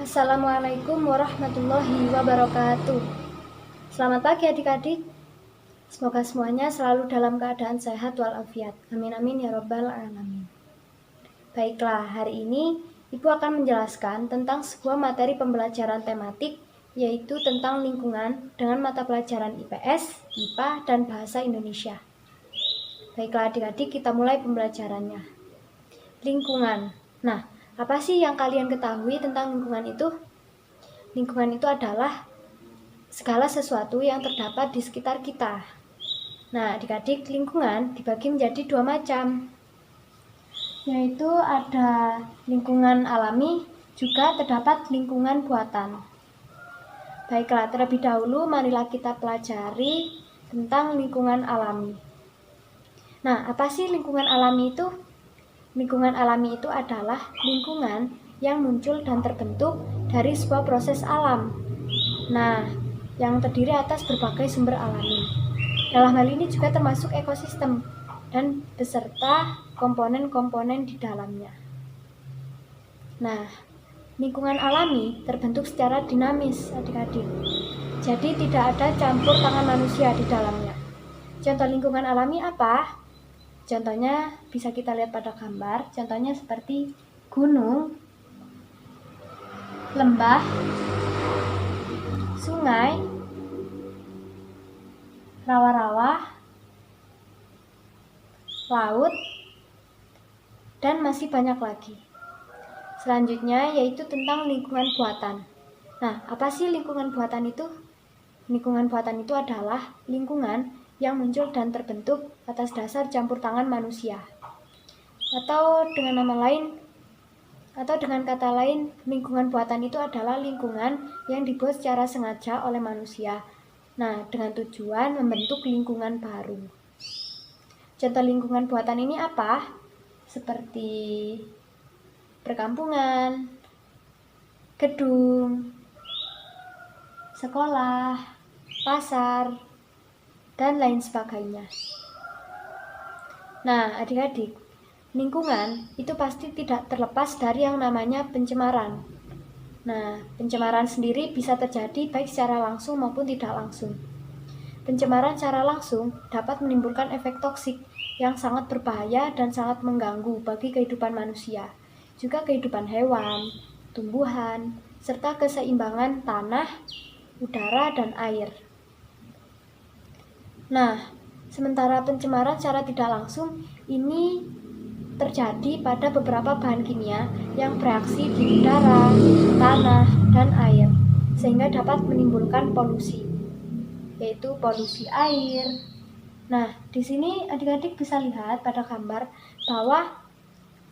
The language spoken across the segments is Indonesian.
Assalamualaikum warahmatullahi wabarakatuh. Selamat pagi adik-adik. Semoga semuanya selalu dalam keadaan sehat walafiat. Amin amin ya robbal alamin. Baiklah, hari ini Ibu akan menjelaskan tentang sebuah materi pembelajaran tematik, yaitu tentang lingkungan dengan mata pelajaran IPS, IPA, dan Bahasa Indonesia. Baiklah adik-adik, kita mulai pembelajarannya. Lingkungan. Nah, apa sih yang kalian ketahui tentang lingkungan itu? Lingkungan itu adalah segala sesuatu yang terdapat di sekitar kita. Nah, adik-adik, lingkungan dibagi menjadi dua macam, yaitu ada lingkungan alami, juga terdapat lingkungan buatan. Baiklah, terlebih dahulu marilah kita pelajari tentang lingkungan alami. Nah, apa sih lingkungan alami itu? Lingkungan alami itu adalah lingkungan yang muncul dan terbentuk dari sebuah proses alam. Nah, yang terdiri atas berbagai sumber alami. Dalam hal ini juga termasuk ekosistem dan beserta komponen-komponen di dalamnya. Nah, lingkungan alami terbentuk secara dinamis, adik-adik. Jadi tidak ada campur tangan manusia di dalamnya. Contoh lingkungan alami apa? Contohnya bisa kita lihat pada gambar. Contohnya seperti gunung, lembah, sungai, rawa-rawa, laut, dan masih banyak lagi. Selanjutnya yaitu tentang lingkungan buatan. Nah, apa sih lingkungan buatan itu? Lingkungan buatan itu adalah lingkungan yang muncul dan terbentuk atas dasar campur tangan manusia. Atau dengan kata lain, lingkungan buatan itu adalah lingkungan yang dibuat secara sengaja oleh manusia. Nah, dengan tujuan membentuk lingkungan baru. Contoh lingkungan buatan ini apa? Seperti perkampungan, gedung, sekolah, pasar, dan lain sebagainya. Nah, adik-adik, lingkungan itu pasti tidak terlepas dari yang namanya pencemaran. Nah, pencemaran sendiri bisa terjadi baik secara langsung maupun tidak langsung. Pencemaran secara langsung dapat menimbulkan efek toksik yang sangat berbahaya dan sangat mengganggu bagi kehidupan manusia, juga kehidupan hewan, tumbuhan, serta keseimbangan tanah, udara, dan air. Nah, sementara pencemaran secara tidak langsung ini terjadi pada beberapa bahan kimia yang bereaksi di udara, tanah, dan air, sehingga dapat menimbulkan polusi, yaitu polusi air. Nah, di sini adik-adik bisa lihat pada gambar bahwa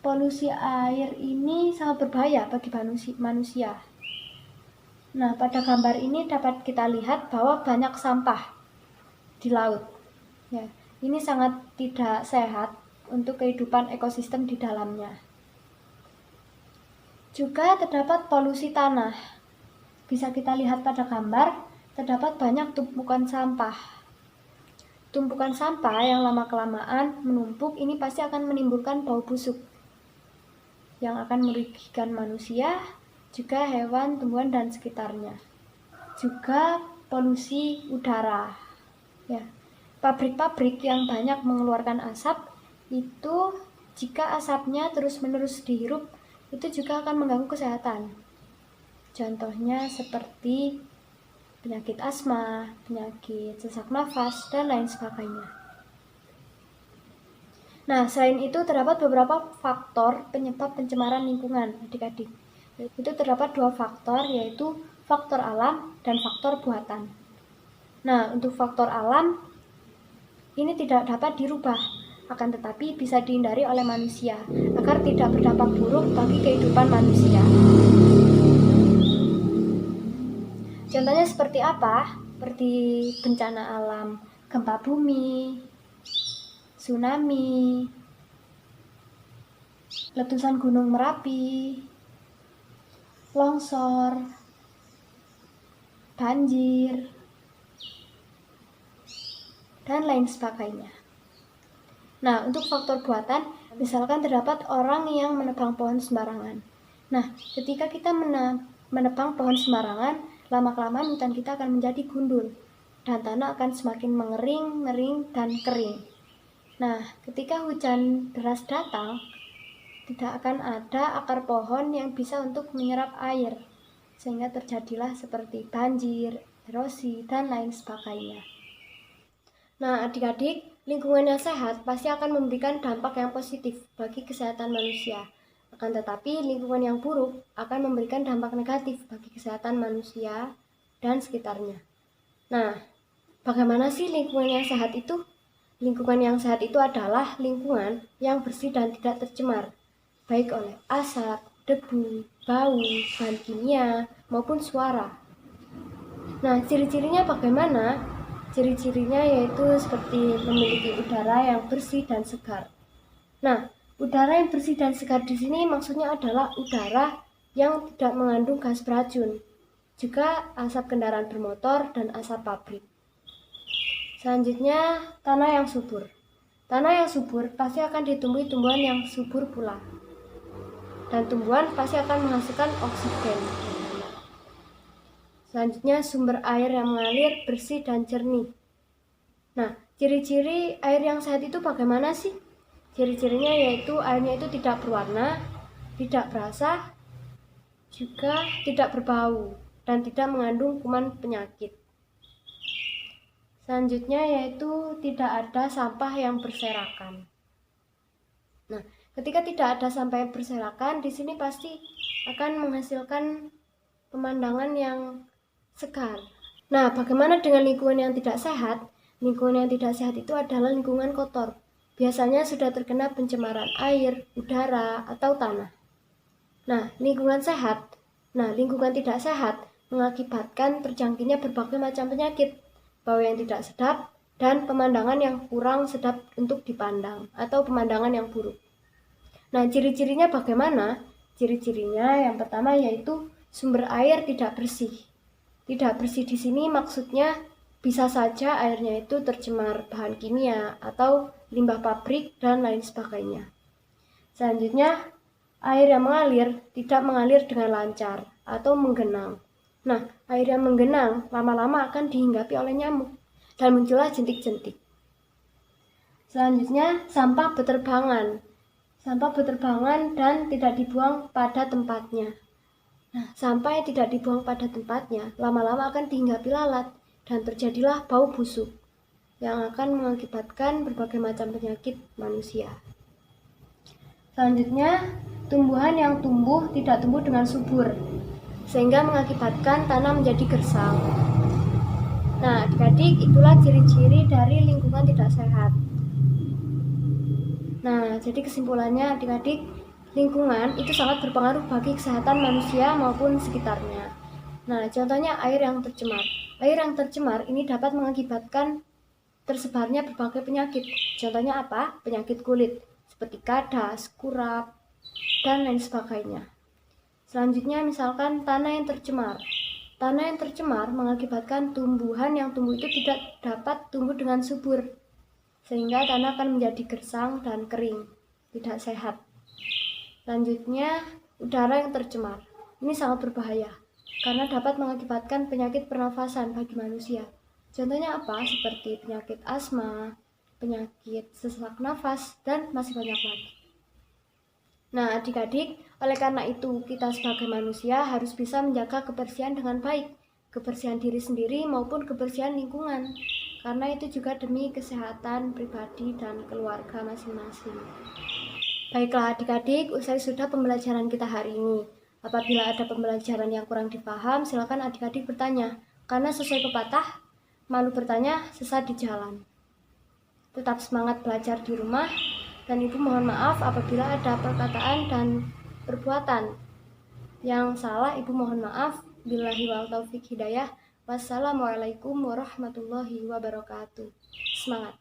polusi air ini sangat berbahaya bagi manusia. Nah, pada gambar ini dapat kita lihat bahwa banyak sampah di laut. Ya, ini sangat tidak sehat untuk kehidupan ekosistem di dalamnya. Juga terdapat polusi tanah. Bisa kita lihat pada gambar, terdapat banyak tumpukan sampah. Tumpukan sampah yang lama-kelamaan menumpuk ini pasti akan menimbulkan bau busuk yang akan merugikan manusia, juga hewan, tumbuhan, dan sekitarnya. Juga polusi udara. Ya, pabrik-pabrik yang banyak mengeluarkan asap itu, jika asapnya terus-menerus dihirup, itu juga akan mengganggu kesehatan. Contohnya seperti penyakit asma, penyakit sesak nafas, dan lain sebagainya. Nah, selain itu terdapat beberapa faktor penyebab pencemaran lingkungan, adik-adik. Itu terdapat dua faktor, yaitu faktor alam dan faktor buatan. Nah, untuk faktor alam ini tidak dapat dirubah, akan tetapi bisa dihindari oleh manusia agar tidak berdampak buruk bagi kehidupan manusia. Contohnya seperti apa? Seperti bencana alam, gempa bumi, tsunami, letusan gunung Merapi, longsor, banjir, dan lain sebagainya. Nah, untuk faktor buatan, misalkan terdapat orang yang menebang pohon sembarangan. Nah, ketika kita menebang pohon sembarangan, lama-kelamaan hutan kita akan menjadi gundul dan tanah akan semakin mengering, dan kering. Nah, ketika hujan deras datang, tidak akan ada akar pohon yang bisa untuk menyerap air, sehingga terjadilah seperti banjir, erosi, dan lain sebagainya. Nah, adik-adik, lingkungan yang sehat pasti akan memberikan dampak yang positif bagi kesehatan manusia. Akan tetapi, lingkungan yang buruk akan memberikan dampak negatif bagi kesehatan manusia dan sekitarnya. Nah, bagaimana sih lingkungan yang sehat itu? Lingkungan yang sehat itu adalah lingkungan yang bersih dan tidak tercemar, baik oleh asap, debu, bau, bahan kimia, maupun suara. Nah, ciri-cirinya bagaimana? Ciri-cirinya yaitu seperti memiliki udara yang bersih dan segar. Nah, udara yang bersih dan segar di sini maksudnya adalah udara yang tidak mengandung gas beracun, juga asap kendaraan bermotor dan asap pabrik. Selanjutnya, tanah yang subur. Tanah yang subur pasti akan ditumbuhi tumbuhan yang subur pula. Dan tumbuhan pasti akan menghasilkan oksigen. Selanjutnya, sumber air yang mengalir, bersih, dan jernih. Nah, ciri-ciri air yang sehat itu bagaimana sih? Ciri-cirinya yaitu airnya itu tidak berwarna, tidak berasa, juga tidak berbau, dan tidak mengandung kuman penyakit. Selanjutnya yaitu tidak ada sampah yang berserakan. Nah, ketika tidak ada sampah yang berserakan, di sini pasti akan menghasilkan pemandangan yang segar. Nah, bagaimana dengan lingkungan yang tidak sehat? Lingkungan yang tidak sehat itu adalah lingkungan kotor. Biasanya sudah terkena pencemaran air, udara, atau tanah. Nah, lingkungan tidak sehat mengakibatkan terjangkitnya berbagai macam penyakit, bau yang tidak sedap, dan pemandangan yang kurang sedap untuk dipandang, atau pemandangan yang buruk. Nah, ciri-cirinya bagaimana? Ciri-cirinya yang pertama yaitu sumber air tidak bersih. Tidak bersih di sini maksudnya bisa saja airnya itu tercemar bahan kimia atau limbah pabrik dan lain sebagainya. Selanjutnya, air yang mengalir tidak mengalir dengan lancar atau menggenang. Nah, air yang menggenang lama-lama akan dihinggapi oleh nyamuk dan muncullah jentik-jentik. Selanjutnya, sampah beterbangan. Sampah beterbangan dan tidak dibuang pada tempatnya. Nah, sampah yang tidak dibuang pada tempatnya lama-lama akan dihinggapi lalat dan terjadilah bau busuk yang akan mengakibatkan berbagai macam penyakit manusia. Selanjutnya, tumbuhan yang tidak tumbuh dengan subur, sehingga mengakibatkan tanah menjadi gersang. Nah, adik-adik, itulah ciri-ciri dari lingkungan tidak sehat. Nah, jadi kesimpulannya adik-adik, lingkungan itu sangat berpengaruh bagi kesehatan manusia maupun sekitarnya. Nah, contohnya air yang tercemar. Air yang tercemar ini dapat mengakibatkan tersebarnya berbagai penyakit. Contohnya apa? Penyakit kulit, seperti kadas, kurap, dan lain sebagainya. Selanjutnya misalkan tanah yang tercemar. Tanah yang tercemar mengakibatkan tumbuhan yang tumbuh itu tidak dapat tumbuh dengan subur, sehingga tanah akan menjadi gersang dan kering, tidak sehat. Selanjutnya, udara yang tercemar. Ini sangat berbahaya, karena dapat mengakibatkan penyakit pernafasan bagi manusia. Contohnya apa? Seperti penyakit asma, penyakit sesak nafas, dan masih banyak lagi. Nah, adik-adik, oleh karena itu kita sebagai manusia harus bisa menjaga kebersihan dengan baik, kebersihan diri sendiri maupun kebersihan lingkungan, karena itu juga demi kesehatan pribadi dan keluarga masing-masing. Baiklah adik-adik, usai sudah pembelajaran kita hari ini. Apabila ada pembelajaran yang kurang dipaham, silakan adik-adik bertanya, karena sesuai pepatah, malu bertanya, sesat di jalan. Tetap semangat belajar di rumah, dan Ibu mohon maaf apabila ada perkataan dan perbuatan yang salah. Ibu mohon maaf. Billahi wal taufiq hidayah. Wassalamualaikum warahmatullahi wabarakatuh. Semangat.